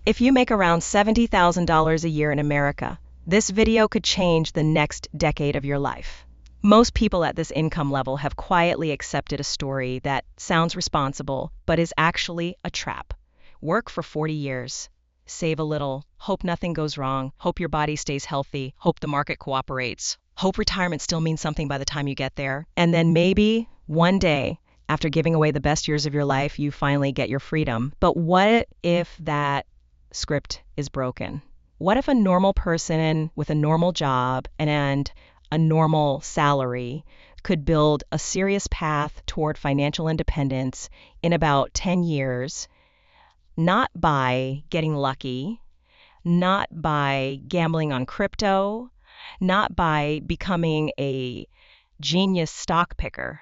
If you make around $70,000 a year in America, this video could change the next decade of your life. Most people at this income level have quietly accepted a story that sounds responsible, but is actually a trap. Work for 40 years, save a little, hope nothing goes wrong, hope your body stays healthy, hope the market cooperates, hope retirement still means something by the time you get there, and then maybe one day, after giving away the best years of your life, you finally get your freedom. But what if that script is broken? What if a normal person with a normal job and a normal salary could build a serious path toward financial independence in about 10 years, not by getting lucky, not by gambling on crypto, not by becoming a genius stock picker,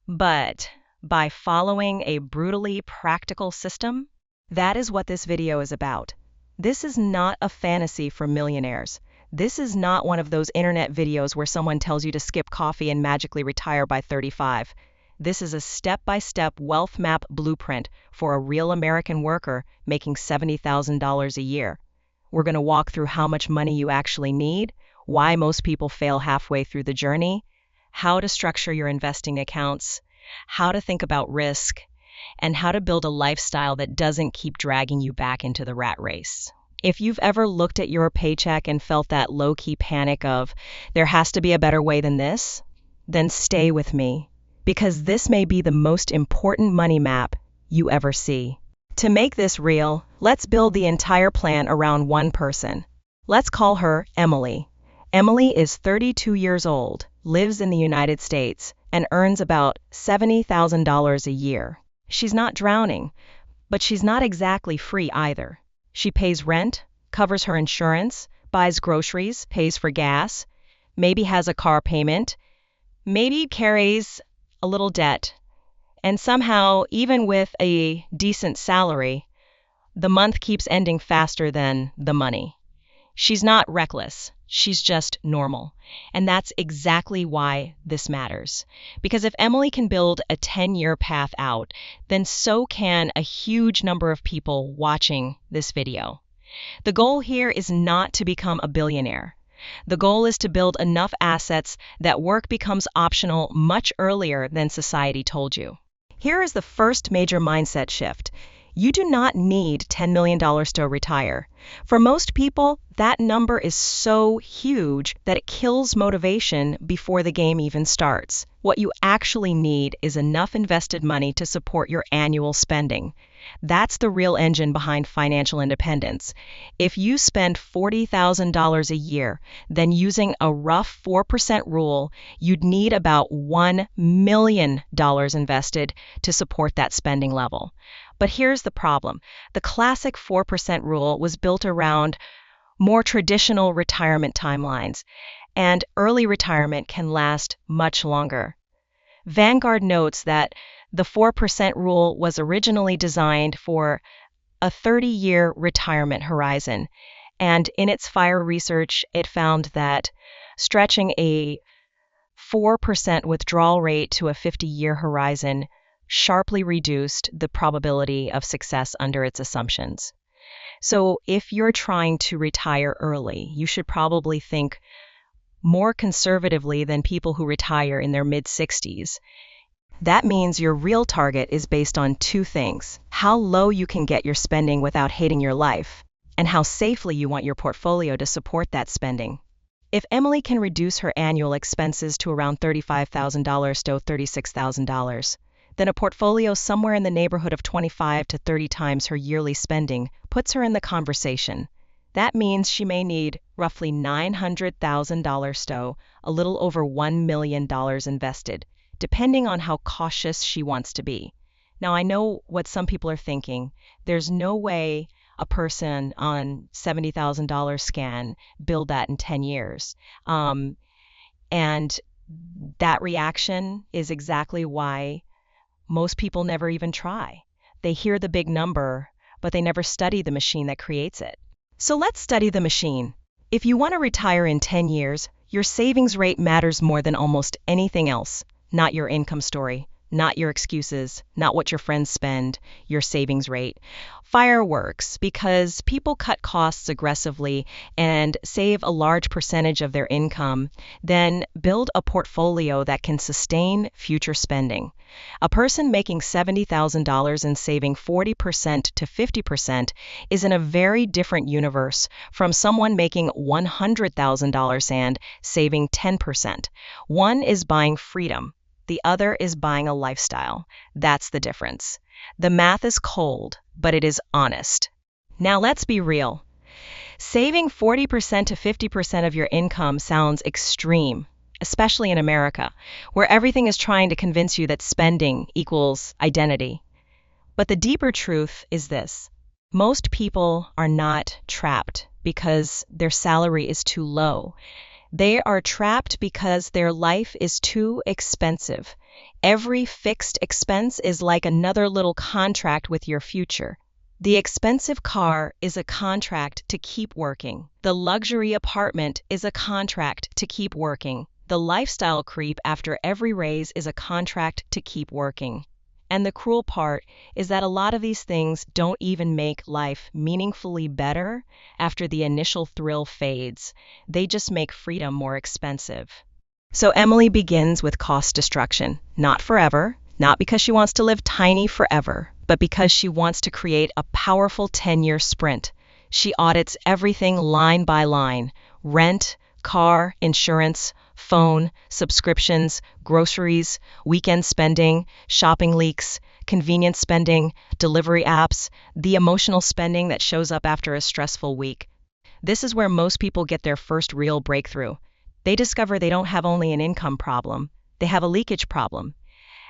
but by following a brutally practical system? That is what this video is about. This is not a fantasy for millionaires. This is not one of those internet videos where someone tells you to skip coffee and magically retire by 35. This is a step-by-step WealthMap blueprint for a real American worker making $70,000 a year. We're going to walk through how much money you actually need, why most people fail halfway through the journey, how to structure your investing accounts, how to think about risk, and how to build a lifestyle that doesn't keep dragging you back into the rat race. If you've ever looked at your paycheck and felt that low-key panic of, there has to be a better way than this, then stay with me, because this may be the most important money map you ever see. To make this real, let's build the entire plan around one person. Let's call her Emily. Emily is 32 years old, lives in the United States, and earns about $70,000 a year. She's not drowning, but she's not exactly free either. She pays rent, covers her insurance, buys groceries, pays for gas, maybe has a car payment, maybe carries a little debt, and somehow, even with a decent salary, the month keeps ending faster than the money. She's not reckless, she's just normal. And that's exactly why this matters. Because if Emily can build a 10-year path out, then so can a huge number of people watching this video. The goal here is not to become a billionaire. The goal is to build enough assets that work becomes optional much earlier than society told you. Here is the first major mindset shift. You do not need $10 million to retire. For most people, that number is so huge that it kills motivation before the game even starts. What you actually need is enough invested money to support your annual spending. That's the real engine behind financial independence. If you spend $40,000 a year, then using a rough 4% rule, you'd need about $1 million invested to support that spending level. But here's the problem. The classic 4% rule was built around more traditional retirement timelines, and early retirement can last much longer. Vanguard notes that the 4% rule was originally designed for a 30-year retirement horizon, and in its FIRE research, it found that stretching a 4% withdrawal rate to a 50-year horizon sharply reduced the probability of success under its assumptions. So if you're trying to retire early, you should probably think more conservatively than people who retire in their mid-60s. That means your real target is based on two things: how low you can get your spending without hating your life, and how safely you want your portfolio to support that spending. If Emily can reduce her annual expenses to around $35,000 to $36,000, then a portfolio somewhere in the neighborhood of 25 to 30 times her yearly spending puts her in the conversation. That means she may need roughly $900,000 to a little over $1 million invested, depending on how cautious she wants to be. Now, I know what some people are thinking. There's no way a person on $70,000 can build that in 10 years. And that reaction is exactly why most people never even try. They hear the big number, but they never study the machine that creates it. So let's study the machine. If you want to retire in 10 years, your savings rate matters more than almost anything else, not your income story. not your excuses, not what your friends spend, your savings rate. Fireworks, because people cut costs aggressively and save a large percentage of their income, then build a portfolio that can sustain future spending. A person making $70,000 and saving 40% to 50% is in a very different universe from someone making $100,000 and saving 10%. One is buying freedom. The other is buying a lifestyle. That's the difference. The math is cold, but it is honest. Now let's be real. Saving 40% to 50% of your income sounds extreme, especially in America, where everything is trying to convince you that spending equals identity. But the deeper truth is this. Most people are not trapped because their salary is too low. They are trapped because their life is too expensive. Every fixed expense is like another little contract with your future. The expensive car is a contract to keep working. The luxury apartment is a contract to keep working. The lifestyle creep after every raise is a contract to keep working. And the cruel part is that a lot of these things don't even make life meaningfully better after the initial thrill fades. They just make freedom more expensive. So Emily begins with cost destruction, not forever, not because she wants to live tiny forever, but because she wants to create a powerful 10-year sprint. She audits everything line by line: rent, car, insurance, phone, subscriptions, groceries, weekend spending, shopping leaks, convenience spending, delivery apps, the emotional spending that shows up after a stressful week. This is where most people get their first real breakthrough. They discover they don't have only an income problem, they have a leakage problem.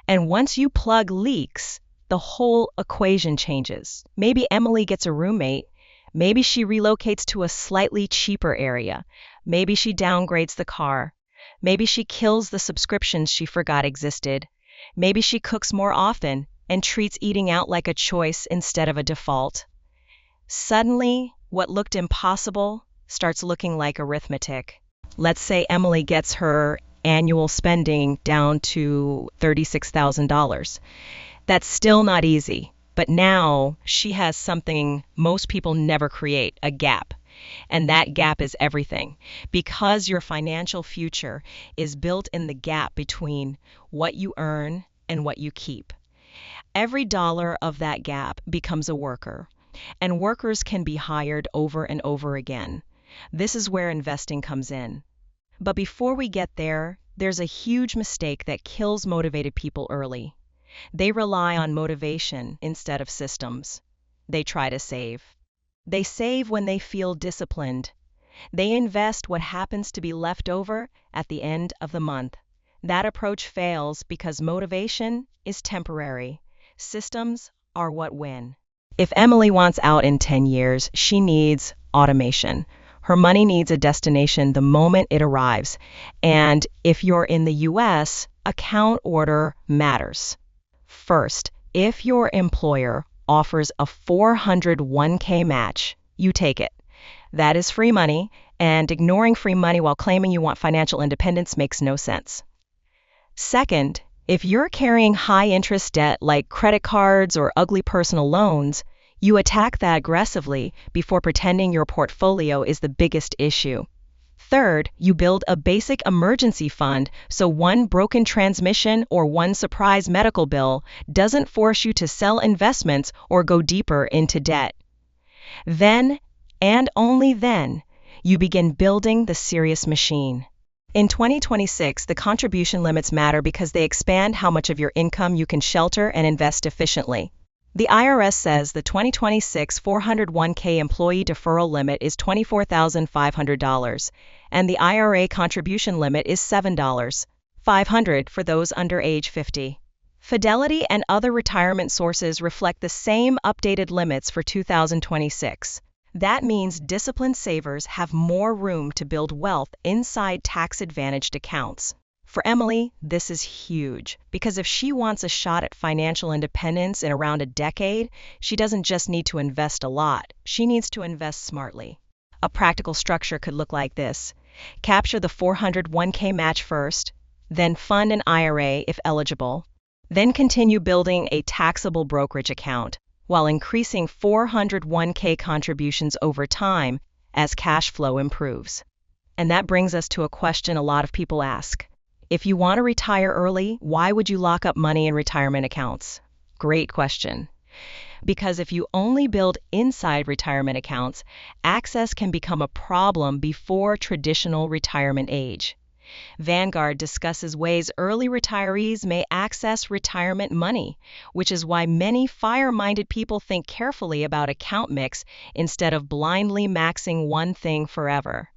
And once you plug leaks, the whole equation changes. Maybe Emily gets a roommate. Maybe she relocates to a slightly cheaper area. Maybe she downgrades the car. Maybe she kills the subscriptions she forgot existed. Maybe she cooks more often and treats eating out like a choice instead of a default. Suddenly, what looked impossible starts looking like arithmetic. Let's say Emily gets her annual spending down to $36,000. That's still not easy, but now she has something most people never create, a gap. And that gap is everything, because your financial future is built in the gap between what you earn and what you keep. Every dollar of that gap becomes a worker, and workers can be hired over and over again. This is where investing comes in. But before we get there, there's a huge mistake that kills motivated people early. They rely on motivation instead of systems. They try to save. They save when they feel disciplined. They invest what happens to be left over at the end of the month. That approach fails because motivation is temporary. Systems are what win. If Emily wants out in 10 years, she needs automation. Her money needs a destination the moment it arrives. And if you're in the US, account order matters. First, if your employer offers a 401k match, you take it. That is free money, and ignoring free money while claiming you want financial independence makes no sense. Second, if you're carrying high-interest debt like credit cards or ugly personal loans, you attack that aggressively before pretending your portfolio is the biggest issue. Third, you build a basic emergency fund so one broken transmission or one surprise medical bill doesn't force you to sell investments or go deeper into debt. Then, and only then, you begin building the serious machine. In 2026, the contribution limits matter because they expand how much of your income you can shelter and invest efficiently. The IRS says the 2026 401k employee deferral limit is $24,500, and the IRA contribution limit is $7,500 for those under age 50. Fidelity and other retirement sources reflect the same updated limits for 2026. That means disciplined savers have more room to build wealth inside tax-advantaged accounts. For Emily, this is huge, because if she wants a shot at financial independence in around a decade, she doesn't just need to invest a lot, she needs to invest smartly. A practical structure could look like this: capture the 401k match first, then fund an IRA if eligible, Then continue building a taxable brokerage account while increasing 401k contributions over time as cash flow improves. And that brings us to a question a lot of people ask. If you want to retire early, why would you lock up money in retirement accounts? Great question. Because if you only build inside retirement accounts, access can become a problem before traditional retirement age. Vanguard discusses ways early retirees may access retirement money, which is why many FIRE-minded people think carefully about account mix instead of blindly maxing one thing forever.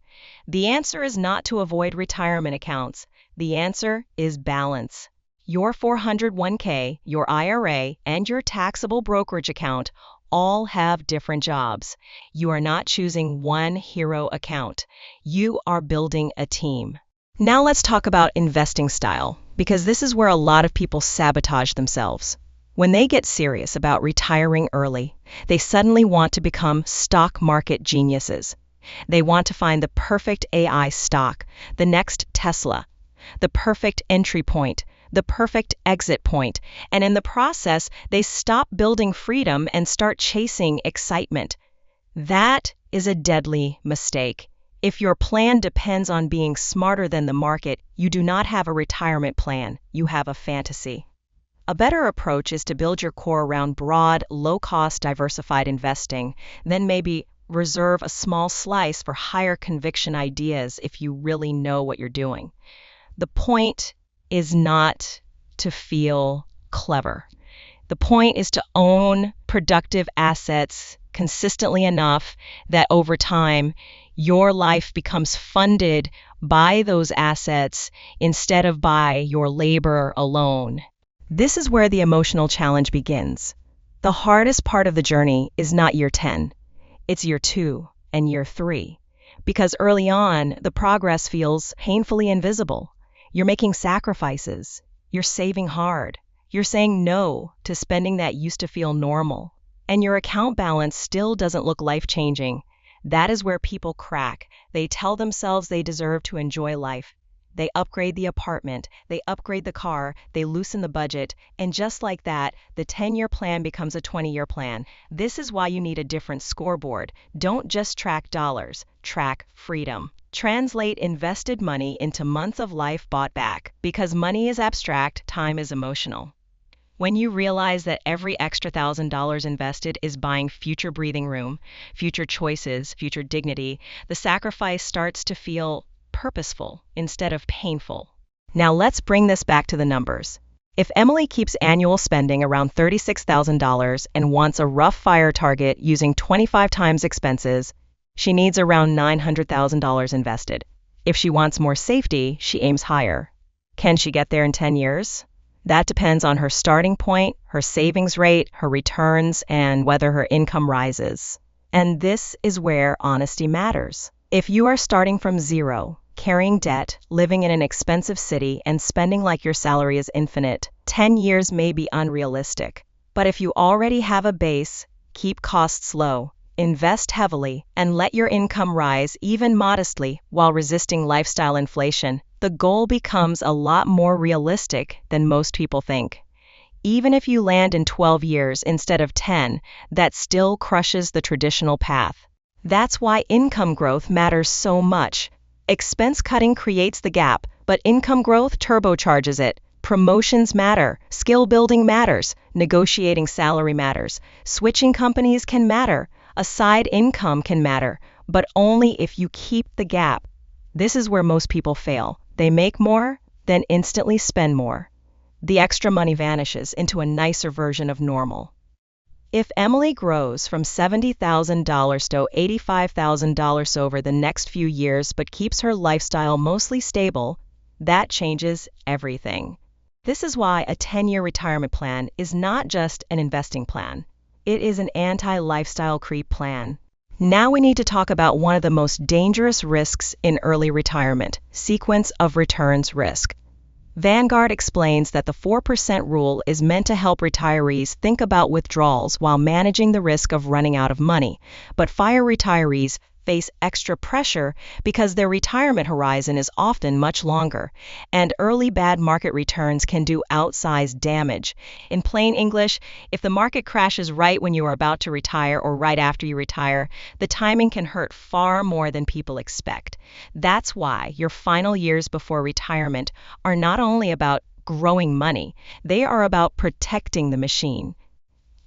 The answer is not to avoid retirement accounts. The answer is balance. Your 401k, your IRA, and your taxable brokerage account all have different jobs. You are not choosing one hero account. You are building a team. Now let's talk about investing style, because this is where a lot of people sabotage themselves. When they get serious about retiring early, they suddenly want to become stock market geniuses. They want to find the perfect AI stock, the next Tesla, the perfect entry point, the perfect exit point, and in the process, they stop building freedom and start chasing excitement. That is a deadly mistake. If your plan depends on being smarter than the market, you do not have a retirement plan, you have a fantasy. A better approach is to build your core around broad, low-cost, diversified investing, then maybe reserve a small slice for higher conviction ideas if you really know what you're doing. The point is not to feel clever. The point is to own productive assets consistently enough that over time, your life becomes funded by those assets instead of by your labor alone. This is where the emotional challenge begins. The hardest part of the journey is not year 10, it's year 2 and year 3. Because early on, the progress feels painfully invisible. You're making sacrifices, you're saving hard, you're saying no to spending that used to feel normal, and your account balance still doesn't look life-changing. That is where people crack. They tell themselves they deserve to enjoy life. They upgrade the apartment, they upgrade the car, they loosen the budget, and just like that, the 10-year plan becomes a 20-year plan. This is why you need a different scoreboard. Don't just track dollars, track freedom. Translate invested money into months of life bought back. Because money is abstract, time is emotional. When you realize that every extra $1,000 invested is buying future breathing room, future choices, future dignity, the sacrifice starts to feel purposeful instead of painful. Now let's bring this back to the numbers. If Emily keeps annual spending around $36,000 and wants a rough FIRE target using 25 times expenses, she needs around $900,000 invested. If she wants more safety, she aims higher. Can she get there in 10 years? That depends on her starting point, her savings rate, her returns, and whether her income rises. And this is where honesty matters. If you are starting from zero, carrying debt, living in an expensive city, and spending like your salary is infinite, 10 years may be unrealistic. But if you already have a base, keep costs low, invest heavily, and let your income rise even modestly while resisting lifestyle inflation, the goal becomes a lot more realistic than most people think. Even if you land in 12 years instead of 10, that still crushes the traditional path. That's why income growth matters so much. Expense cutting creates the gap, but income growth turbocharges it. Promotions matter, skill building matters, negotiating salary matters, switching companies can matter, a side income can matter, but only if you keep the gap. This is where most people fail. They make more, then instantly spend more. The extra money vanishes into a nicer version of normal. If Emily grows from $70,000 to $85,000 over the next few years but keeps her lifestyle mostly stable, that changes everything. This is why a 10-year retirement plan is not just an investing plan. It is an anti-lifestyle creep plan. Now we need to talk about one of the most dangerous risks in early retirement, sequence of returns risk. Vanguard explains that the 4% rule is meant to help retirees think about withdrawals while managing the risk of running out of money, but FIRE retirees face extra pressure because their retirement horizon is often much longer, and early bad market returns can do outsized damage. In plain English, if the market crashes right when you are about to retire or right after you retire, the timing can hurt far more than people expect. That's why your final years before retirement are not only about growing money, they are about protecting the machine.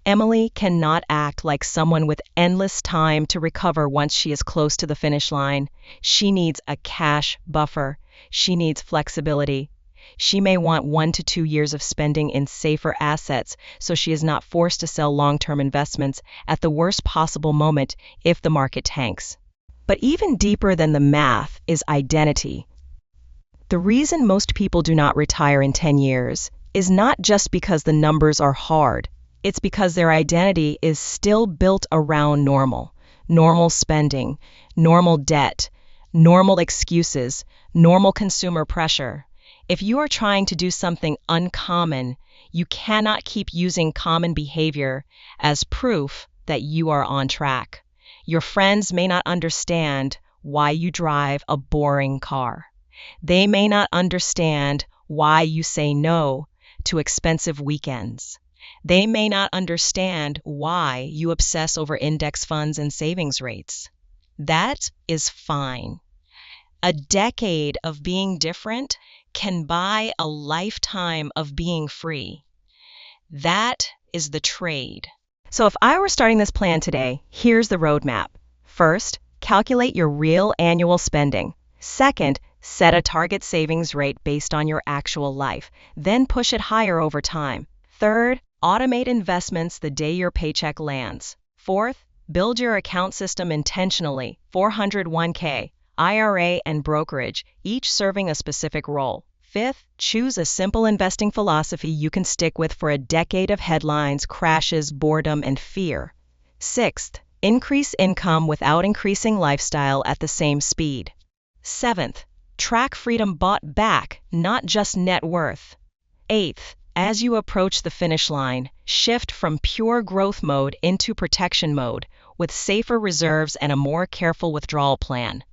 Emily cannot act like someone with endless time to recover once she is close to the finish line. She needs a cash buffer. She needs flexibility. She may want 1 to 2 years of spending in safer assets so she is not forced to sell long-term investments at the worst possible moment if the market tanks. But even deeper than the math is identity. The reason most people do not retire in 10 years is not just because the numbers are hard. It's because their identity is still built around normal spending, normal debt, normal excuses, normal consumer pressure. If you are trying to do something uncommon, you cannot keep using common behavior as proof that you are on track. Your friends may not understand why you drive a boring car. They may not understand why you say no to expensive weekends. They may not understand why you obsess over index funds and savings rates. That is fine. A decade of being different can buy a lifetime of being free. That is the trade. So if I were starting this plan today, here's the roadmap. First, calculate your real annual spending. Second, set a target savings rate based on your actual life, then push it higher over time. Third, automate investments the day your paycheck lands. Fourth, build your account system intentionally, 401k, IRA, and brokerage, each serving a specific role. Fifth, choose a simple investing philosophy you can stick with for a decade of headlines, crashes, boredom, and fear. Sixth, increase income without increasing lifestyle at the same speed. Seventh, track freedom bought back, not just net worth. Eighth, as you approach the finish line, shift from pure growth mode into protection mode with safer reserves and a more careful withdrawal plan.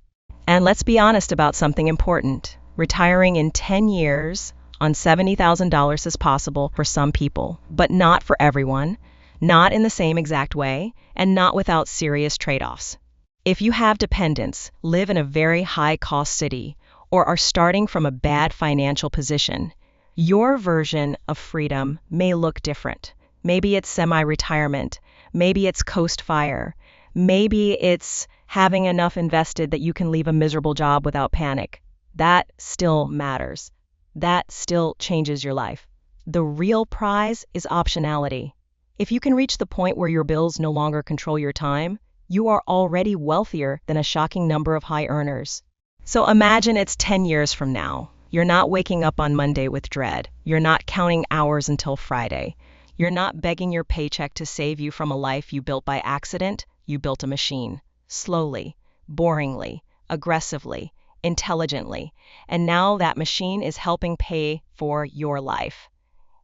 And let's be honest about something important. Retiring in 10 years on $70,000 is possible for some people, but not for everyone, not in the same exact way, and not without serious trade-offs. If you have dependents, live in a very high-cost city, or are starting from a bad financial position, your version of freedom may look different. Maybe it's semi-retirement, maybe it's coast fire, maybe it's having enough invested that you can leave a miserable job without panic. That still matters. That still changes your life. The real prize is optionality. If you can reach the point where your bills no longer control your time, you are already wealthier than a shocking number of high earners. So imagine it's 10 years from now. You're not waking up on Monday with dread. You're not counting hours until Friday. You're not begging your paycheck to save you from a life you built by accident. You built a machine. Slowly, boringly, aggressively, intelligently. And now that machine is helping pay for your life.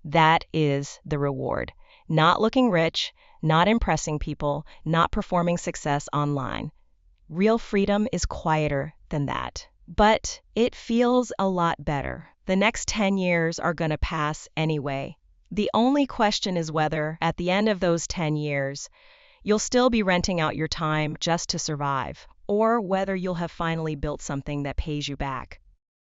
That is the reward. Not looking rich, not impressing people, not performing success online. Real freedom is quieter than that. But it feels a lot better. The next 10 years are going to pass anyway. The only question is whether, at the end of those 10 years, you'll still be renting out your time just to survive, or whether you'll have finally built something that pays you back.